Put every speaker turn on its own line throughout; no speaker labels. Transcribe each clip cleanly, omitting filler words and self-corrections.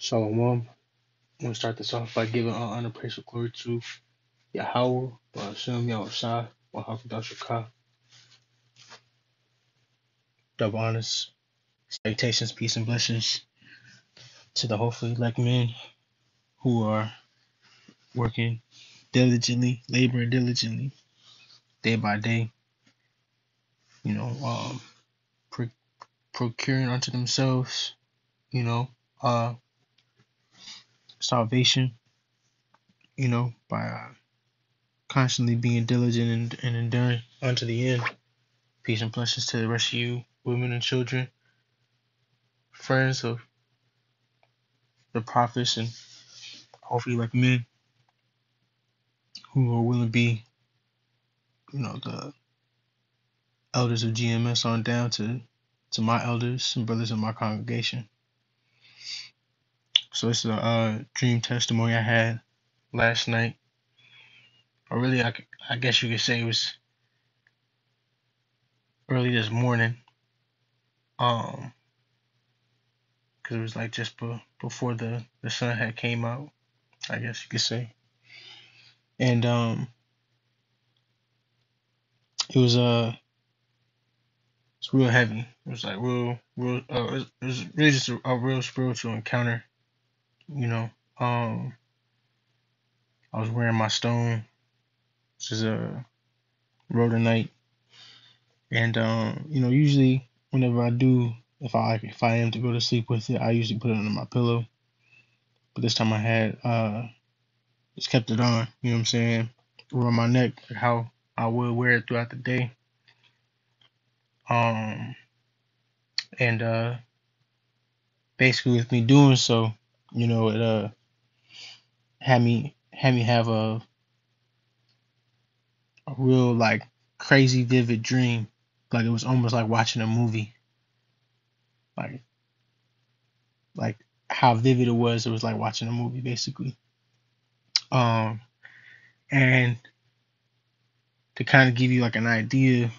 Shalom. I'm going to start this off by giving all honor, praise, and glory to Yahweh, Hashem, Yahushua, Wahakadashaka, double honors, salutations, peace, and blessings to the hopefully elect men who are working diligently, laboring diligently, day by day, you know, pro- procuring unto themselves, you know, uh, salvation, by constantly being diligent and enduring unto the end. Peace and blessings to the rest of you, women and children, friends of the prophets, and hopefully like men who are willing to be, the elders of GMS on down to my elders and brothers in my congregation. So it's a dream testimony I had last night, or really I guess you could say it was early this morning, because it was like just before the sun had came out, I guess you could say, and it was it's real heavy. It was like real. It was really just a real spiritual encounter. You know, I was wearing my stone, which is a rhodonite, and usually whenever I do, if I am to go to sleep with it, I usually put it under my pillow. But this time I had just kept it on. You know what I'm saying? Around my neck, like how I would wear it throughout the day. And basically with me doing so, it had me have a real like crazy vivid dream. Like it was almost like watching a movie. Like like how vivid it was like watching a movie basically. Um and to kind of give you like an idea,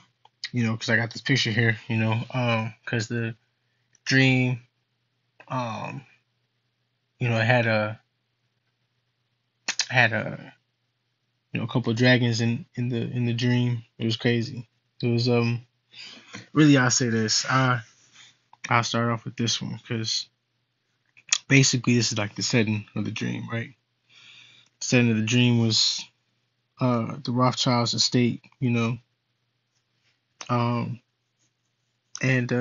because I got this picture here, because the dream, it had a a couple of dragons in the dream. It was crazy. It was really, I'll say this. I'll start off with this one because basically this is like the setting of the dream, right? The setting of the dream was the Rothschilds estate, um, and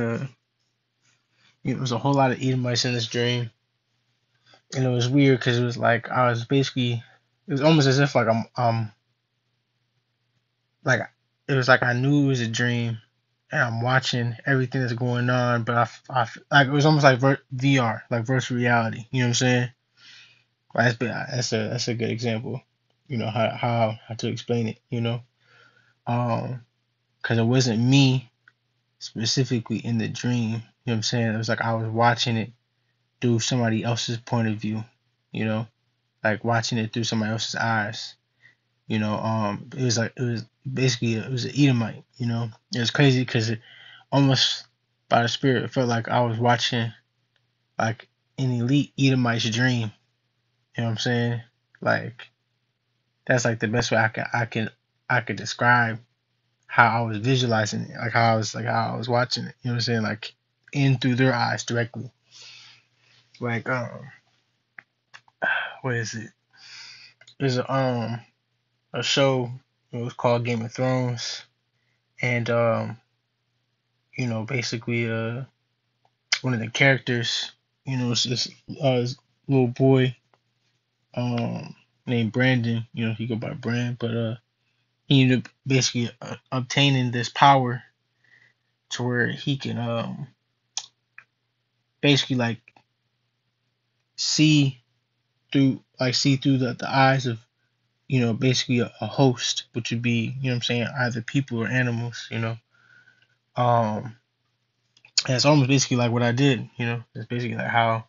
it was a whole lot of Edomites in this dream, and it was weird because it was like it was almost as if like I'm like it was like I knew it was a dream, and I'm watching everything that's going on, but like it was almost like VR, like virtual reality. You know what I'm saying? That's a good example. How to explain it. Because it wasn't me specifically in the dream. You know what I'm saying? It was like I was watching it through somebody else's point of view. You know, like watching it through somebody else's eyes. It was basically it was an Edomite. It was crazy because it almost by the spirit it felt like I was watching like an elite Edomite's dream. You know what I'm saying? Like that's like the best way I could describe how I was visualizing it, like how I was watching it. You know what I'm saying? Like in through their eyes directly. Like what is it? There's a show. It was called Game of Thrones, and basically one of the characters, it's this little boy named Brandon. He go by Brand, but he ended up basically obtaining this power to where he can basically like see see through the eyes of basically a host, which would be what I'm saying, either people or animals. Um and it's almost basically like what I did. It's basically like how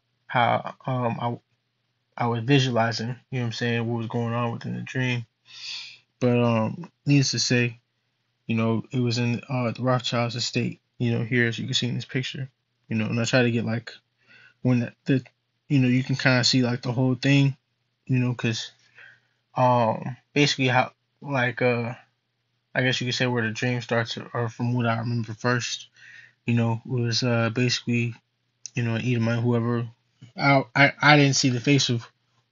I was visualizing, what I'm saying, what was going on within the dream. But needless to say, it was in the Rothschilds estate, here as you can see in this picture. And I try to get like when you can kind of see like the whole thing, because basically how like I guess you could say where the dream starts, or from what I remember first, was basically an Edomite, whoever. I didn't see the face of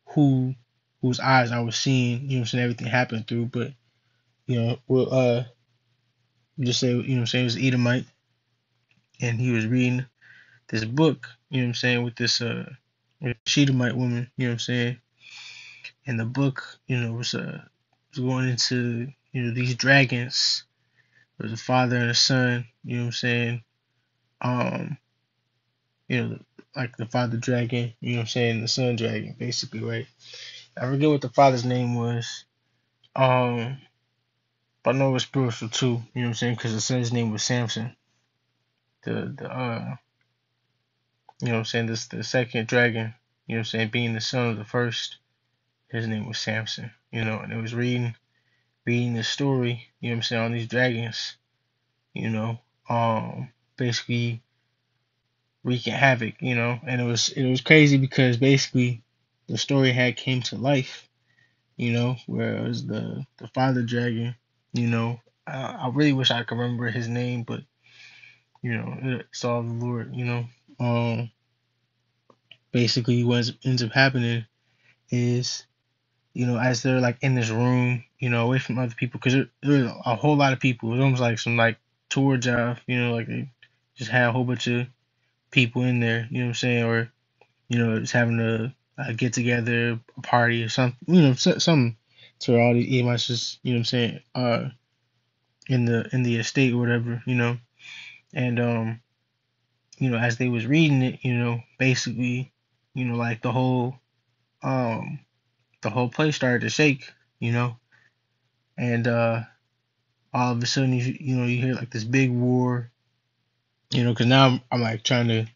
who whose eyes I was seeing, saying everything happened through, but we'll just say, it was Edomite, and he was reading this book, with this with Edomite woman, and the book, was going into, these dragons. There's a father and a son, um, you know, like the father dragon, the son dragon, basically, right? I forget what the father's name was. But I know it was spiritual too, because the son's name was Samson. The this the second dragon, being the son of the first, his name was Samson, and it was reading the story, on these dragons, you know, basically wreaking havoc, and it was crazy because basically the story had came to life, where it was the father dragon, I really wish I could remember his name, but it's all the Lord, um, basically what ends up happening is, as they're like in this room, away from other people, because there's a whole lot of people. It was almost like some like tour job, like they just had a whole bunch of people in there, you know what I'm saying, or just having a get together, a party or something, something to all these EMIs just, in the estate or whatever, and as they was reading it, basically, like um the whole place started to shake, and all of a sudden you hear like this big war, because now I'm like trying to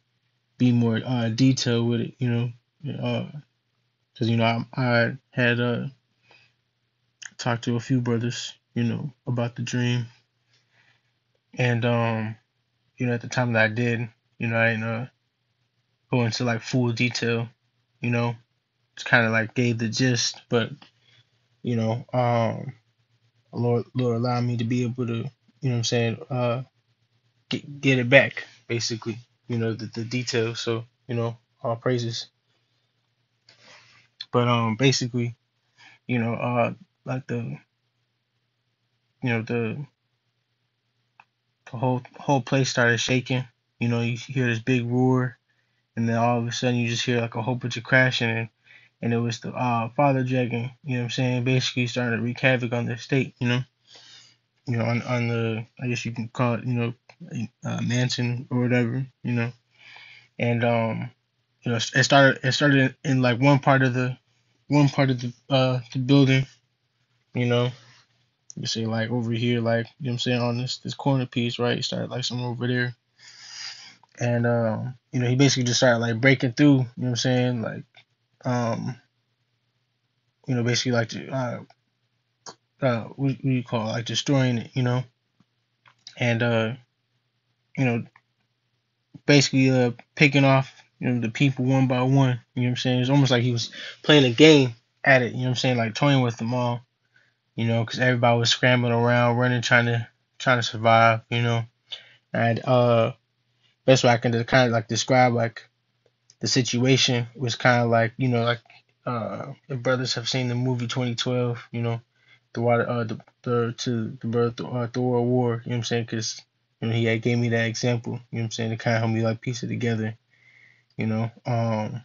be more detailed with it, because I had talked to a few brothers, about the dream, and at the time that I did, I didn't go into like full detail, you know, just kind of like gave the gist, but you know, Lord allowed me to be able to, get it back, basically, the details. So, all praises. But basically, like you know, the the whole place started shaking. You hear this big roar, and then all of a sudden you just hear like a whole bunch of crashing, and it was the father dragon. Basically starting to wreak havoc on the state. On the, I guess you can call it, mansion or whatever. And it started in like one part of the building. You know, you see like over here, like on this corner piece, right? It started like somewhere over there, and he basically just started like breaking through. Like um, basically like what do you call it? Like destroying it. And you know, basically picking off the people one by one. It's almost like he was playing a game at it. Like toying with them all. Because everybody was scrambling around, running, trying to survive. And best way I can kind of like describe like the situation was kind of like like if brothers have seen the movie 2012, the water the to the birth Thor War, because he had gave me that example, to kind of help me like piece it together, you know um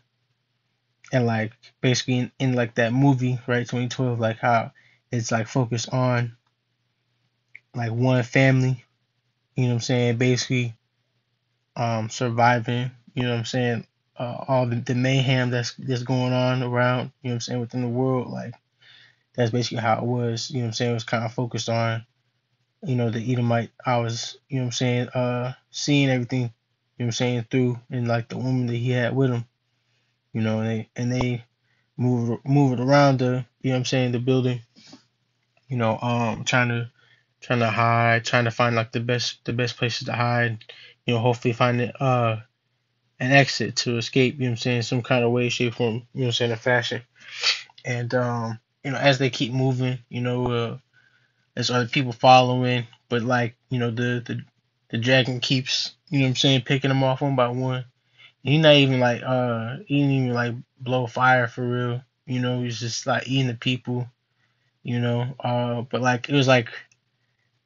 and like basically in like that movie, right, 2012, like how it's like focused on like one family, basically surviving, all the mayhem that's going on around, within the world. Like that's basically how it was, it was kind of focused on, the Edomite. I was, seeing everything, through, and like the woman that he had with him, and they move it around the, the building, trying to hide, trying to find like the best places to hide, hopefully find it, an exit to escape, you know what I'm saying, some kind of way, shape, form, you know what I'm saying, a fashion. And as they keep moving, there's other people following, but like, the dragon keeps, you know what I'm saying, picking them off one by one. And he's not even like he didn't even like blow fire for real. He's just like eating the people, but like it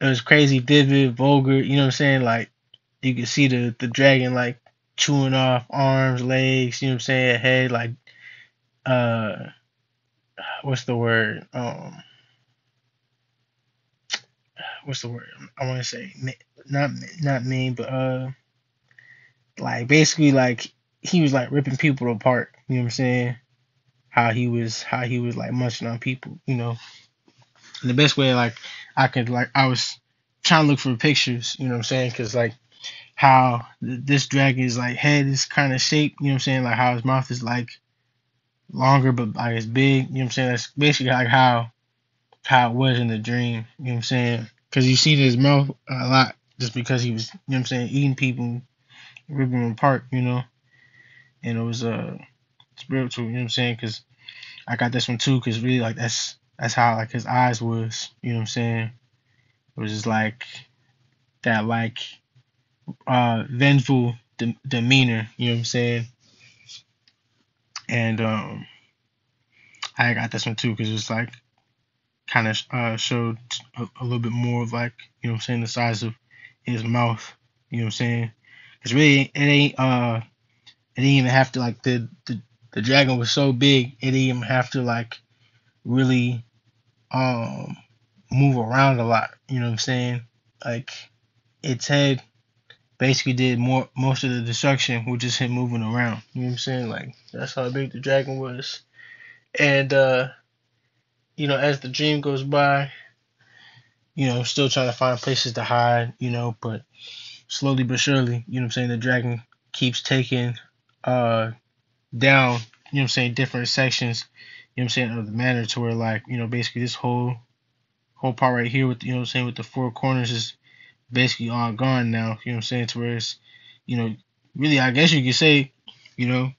was crazy, vivid, vulgar, you know what I'm saying? Like you could see the dragon like chewing off arms, legs, you know what I'm saying, head, like uh what's the word? What's the word? I want to say not not mean, but like basically like he was like ripping people apart. You know what I'm saying? How he was like munching on people. And the best way like I was trying to look for pictures. You know what I'm saying? Because like how this dragon's like head is kind of shaped. You know what I'm saying? Like how his mouth is like longer but like it's big. You know what I'm saying? That's basically like how it was in the dream. You know what I'm saying? Because you see his mouth a lot just because he was, you know what I'm saying, eating people, ripping them apart, and it was spiritual, you know what I'm saying? Because I got this one too, because really like that's how like his eyes was, you know what I'm saying? It was just like that like vengeful demeanor, you know what I'm saying? And I got this one too, because it's like kind of showed a little bit more of like, you know what I'm saying, the size of his mouth, you know what I'm saying? Because really it didn't even have to like the dragon was so big it didn't even have to like really um move around a lot, you know what I'm saying? Like its head basically did most of the destruction with just him moving around, you know what I'm saying? Like that's how big the dragon was. And as the dream goes by, still trying to find places to hide, but slowly but surely, you know what I'm saying, the dragon keeps taking uh down, you know what I'm saying, different sections, you know what I'm saying, of the manor to where like, basically this whole part right here with, you know what I'm saying, with the four corners is basically all gone now, you know what I'm saying, to where it's, you know, really I guess you could say, you know,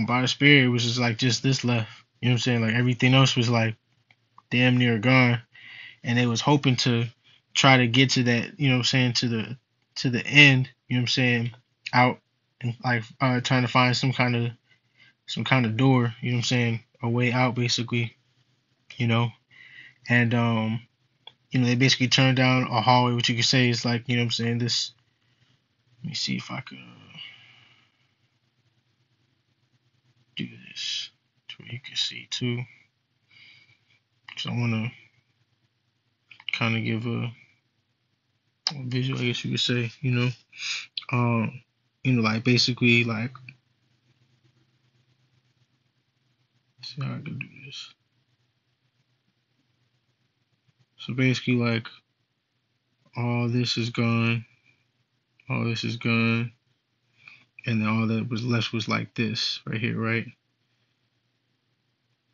by the spirit it was just like just this left, you know what I'm saying, like everything else was like damn near gone, and they was hoping to try to get to that, you know what I'm saying, to the end, you know what I'm saying, out and like trying to find some kind of door, you know what I'm saying, a way out basically, you know. And they basically turned down a hallway, which you could say is like, you know what I'm saying, this, let me see if I could do this to where you can see too. Because I want to kind of give a visual, I guess you could say, like basically like, see how I can do this. So basically like all this is gone, all this is gone, and then all that was left was like this right here, right?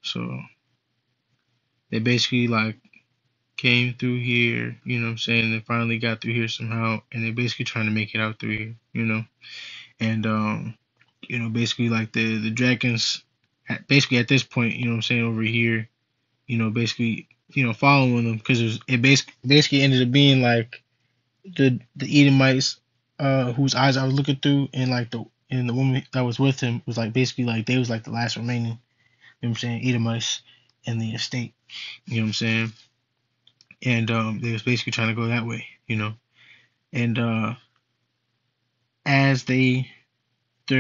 So they basically like came through here, you know what I'm saying, and finally got through here somehow, and they're basically trying to make it out through here, and basically like the dragons basically at this point, you know what I'm saying, over here, basically, following them, because it basically ended up being like the Edomites whose eyes I was looking through, and like the woman that was with him was like basically like they was like the last remaining, you know what I'm saying, Edomites in the estate, you know what I'm saying, and they was basically trying to go that way, and as they're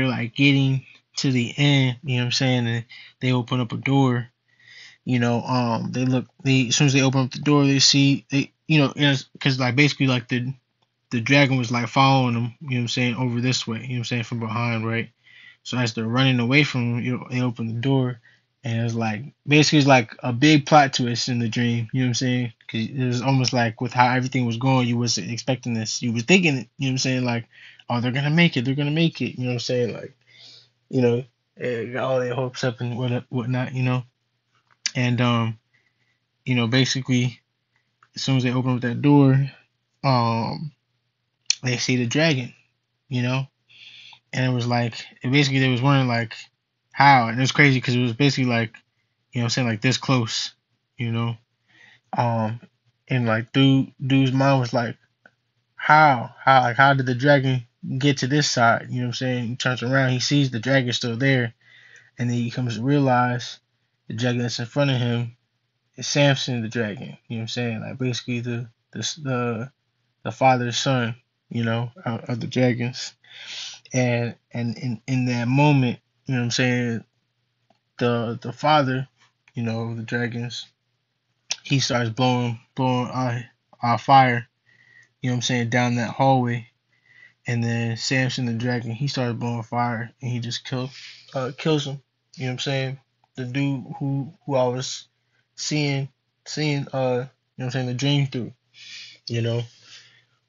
like getting to the end, you know what I'm saying, and they open up a door, they as soon as they open up the door, they see because like basically like the dragon was like following them, you know what I'm saying, over this way, you know what I'm saying, from behind, right? So as they're running away from him, they open the door, and it's like basically it's like a big plot twist in the dream, you know what I'm saying? Because it was almost like with how everything was going, you wasn't expecting this, you was thinking it, you know what I'm saying, like, oh, they're gonna make it, you know what I'm saying, like, got all their hopes up and whatnot, and basically as soon as they open up that door, they see the dragon, you know, and it was like, basically they was wondering like how, and it was crazy because it was basically like, what I'm saying, like this close, you know, um, and like dude's mind was like, how did the dragon get to this side? You know what I'm saying? He turns around, he sees the dragon still there, and then he comes to realize the dragon that's in front of him is Samson the dragon. You know what I'm saying? Like basically the father's son, of the dragons. And in that moment, you know what I'm saying, the father, of the dragons, he starts blowing fire, you know what I'm saying, down that hallway. And then Samson the dragon, he started blowing fire and he just kills him. You know what I'm saying? The dude who I was seeing what I'm saying, the dream through, you know.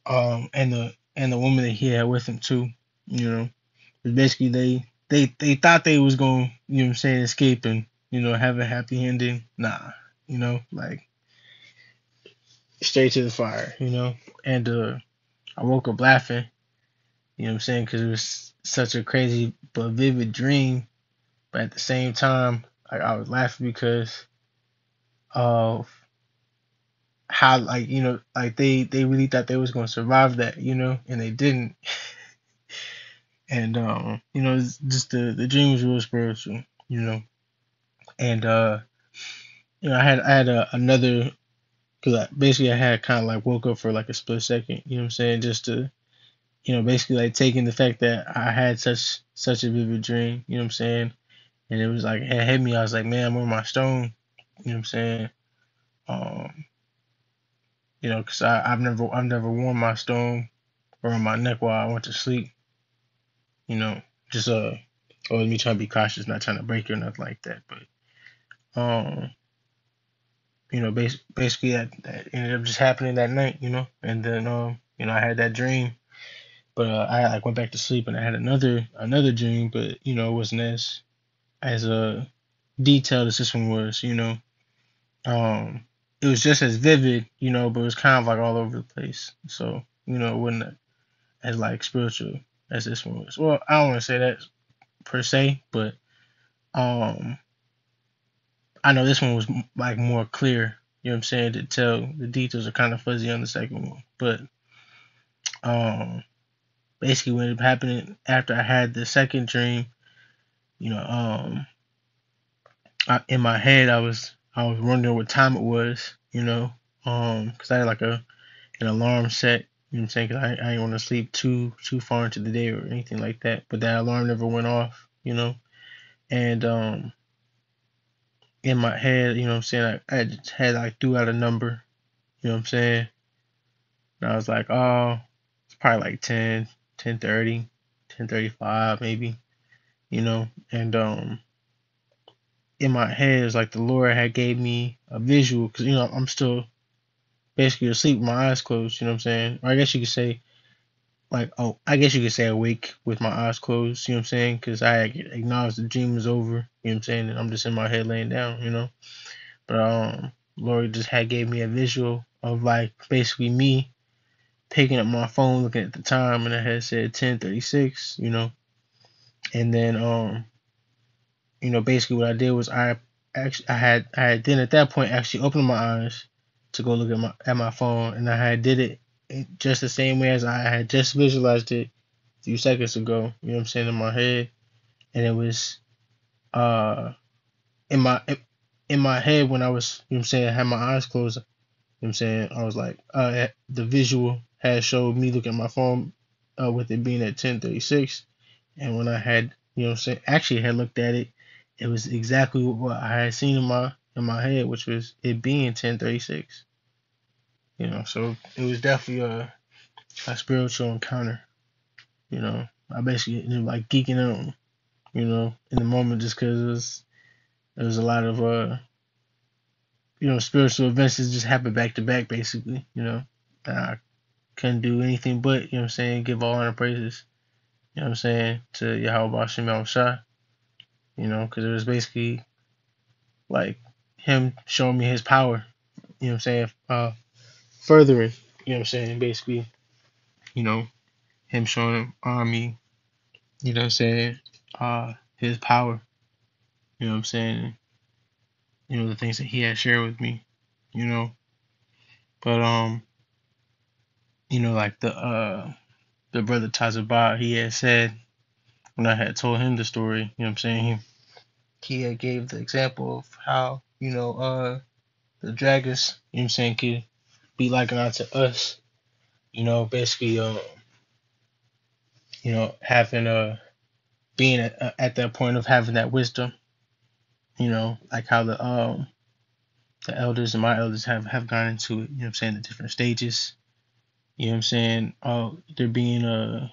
And the woman that he had with him too, you know. Basically they thought they was going, what I'm saying, escape and, have a happy ending. Nah, like straight to the fire, And I woke up laughing, you know what I'm saying, because it was such a crazy but vivid dream. But at the same time, like I was laughing because of how, like, like they really thought they was gonna survive that, and they didn't. And it's just the dream was real spiritual, And I had another, because basically I had kind of like woke up for like a split second, you know what I'm saying, just to, basically like taking the fact that I had such a vivid dream, you know what I'm saying, and it was like it hit me. I was like, man, where's my stone? You know what I'm saying? Um, because I've never worn my stone around my neck while I went to sleep. Just or me trying to be cautious, not trying to break it or nothing like that. But basically that ended up just happening that night. And then I had that dream, but I like went back to sleep and I had another dream, but it wasn't as detailed as this one was. It was just as vivid, but it was kind of like all over the place. So, it wasn't as like spiritual as this one was. Well, I don't want to say that per se, but um, I know this one was like more clear. You know what I'm saying? To tell the details are kind of fuzzy on the second one, but um, basically what ended up happening after I had the second dream, you know, um, in my head I was wondering what time it was, because I had like an alarm set. You know what I'm saying? 'Cause I didn't want to sleep too far into the day or anything like that. But that alarm never went off. And in my head, you know what I'm saying, I just had like threw out a number. You know what I'm saying? And I was like, oh, it's probably like 10, 10:30, 10:35 maybe. And in my head, it's like the Lord had gave me a visual because I'm still basically asleep with my eyes closed. You know what I'm saying? Or I guess you could say, like, oh, I guess you could say awake with my eyes closed, you know what I'm saying? Because I acknowledged the dream was over, you know what I'm saying? And I'm just in my head laying down. But Lori just had gave me a visual of like basically me picking up my phone, looking at the time, and it had said 10:36, and then basically what I did was I had then at that point actually opened my eyes to go look at my phone, and I had did it just the same way as I had just visualized it a few seconds ago. You know what I'm saying, in my head, and it was uh in my head when I was, you know what I'm saying, I had my eyes closed. You know what I'm saying, I was like the visual had showed me looking at my phone with it being at 10:36, and when I had, you know what I'm saying, actually had looked at it, it was exactly what I had seen in my head, which was it being 10:36. So it was definitely a spiritual encounter. I basically ended up like geeking out, in the moment, just because there was a lot of spiritual events that just happened back to back, basically. And I couldn't do anything but, you know what I'm saying, give all honor and praises, you know what I'm saying, to Yahweh Bashem Yahushua, because it was basically like him showing me his power, you know what I'm saying, furthering, you know what I'm saying, basically, you know, him showing me, you know what I'm saying, his power, you know what I'm saying, you know, the things that he had shared with me, you know. But you know, like the brother Tazabah, he had said when I had told him the story, you know what I'm saying, he had gave the example of how, you know, the dragons, you know what I'm saying, could be likened unto us, you know, basically you know, having being at that point of having that wisdom, you know, like how the elders and my elders have gone into it, you know what I'm saying, the different stages, you know what I'm saying, there being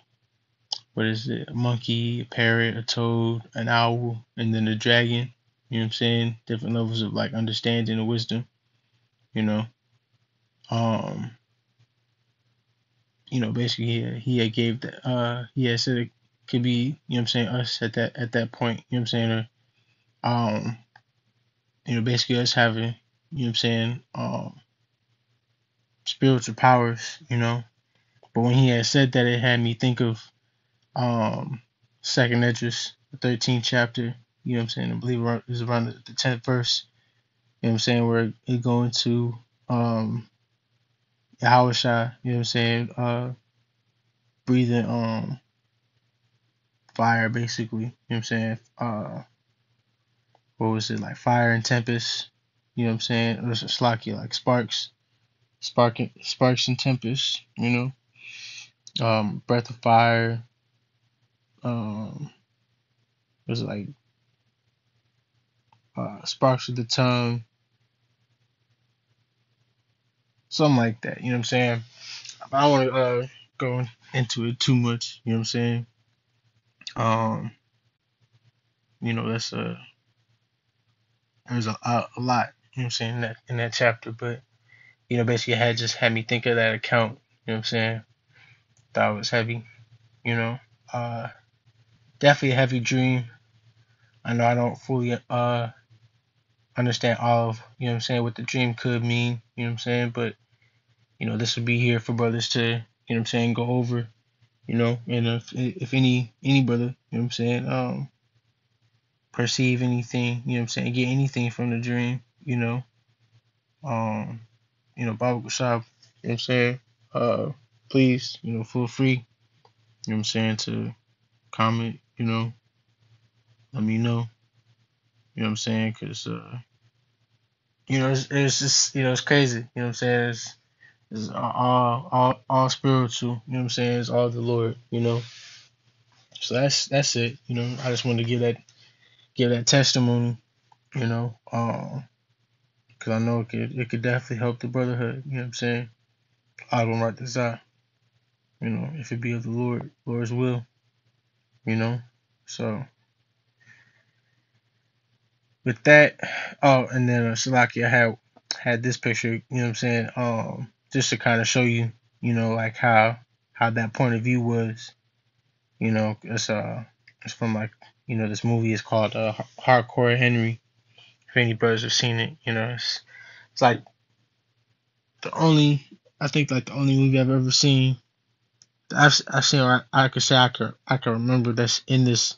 what is it, a monkey, a parrot, a toad, an owl, and then a dragon, you know what I'm saying, different levels of like understanding and wisdom, you know, um, you know, basically he had gave that he had said it could be, you know what I'm saying, us at that point, you know what I'm saying, um, you know, basically us having, you know what I'm saying, spiritual powers, you know. But when he had said that, it had me think of Second Esdras, the 13th chapter. You know what I'm saying? I believe it was around the 10th verse. You know what I'm saying? Where it go into Yahushua. You know what I'm saying? Breathing fire, basically. You know what I'm saying? What was it, like fire and tempest? You know what I'm saying? It was a slacky, like sparks and tempest. You know, breath of fire. Was it like sparks of the tongue, something like that. You know what I'm saying? I don't want to go into it too much. You know what I'm saying? Um, you know that's there's a lot. You know what I'm saying in that chapter, but you know basically it had just had me think of that account. You know what I'm saying? That was heavy. You know, uh, definitely a heavy dream. I know I don't fully understand all of, you know what I'm saying, what the dream could mean. You know what I'm saying? But you know this would be here for brothers to, you know what I'm saying, go over. You know, and if any brother, you know what I'm saying, perceive anything, you know what I'm saying, get anything from the dream, um, Baba Gashab, you know what I'm saying, please, you know, feel free, you know what I'm saying, to comment, you know, let me know, you know what I'm saying, cause you know, it's just, you know, it's crazy, you know what I'm saying, it's all spiritual, you know what I'm saying, it's all the Lord, you know, so that's it, you know, I just wanted to give that testimony, you know, because I know it could definitely help the brotherhood. You know what I'm saying? I don't write this out. You know, if it be of the Lord's will. You know, so with that, oh, and then Shalaki, I had this picture. You know what I'm saying? Just to kind of show you, you know, like how that point of view was. You know, it's from like, you know, this movie is called Hardcore Henry. If any brothers have seen it, you know, it's like the only I think like the only movie I've ever seen I've seen, or I could say I can remember that's in this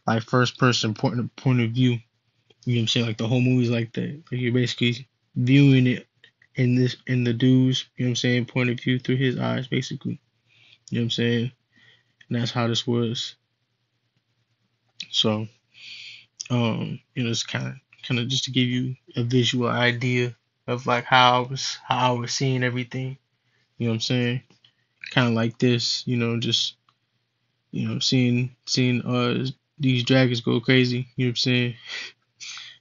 like first person point of view. You know what I'm saying? Like the whole movie's like that. Like you're basically viewing it in the dude's, you know what I'm saying, point of view through his eyes, basically. You know what I'm saying? And that's how this was. So, you know, it's kind of just to give you a visual idea of like how I was seeing everything. You know what I'm saying? Kind of like this, you know, just seeing these dragons go crazy. You know what I'm saying?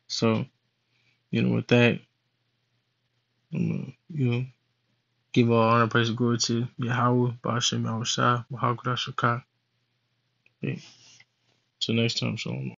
So, you know, with that, I'm gonna, you know, give all honor, praise, and glory to Yahweh, Ba'ashem, Yahushua, Mahal Shaka. Hey, till next time, Shalom.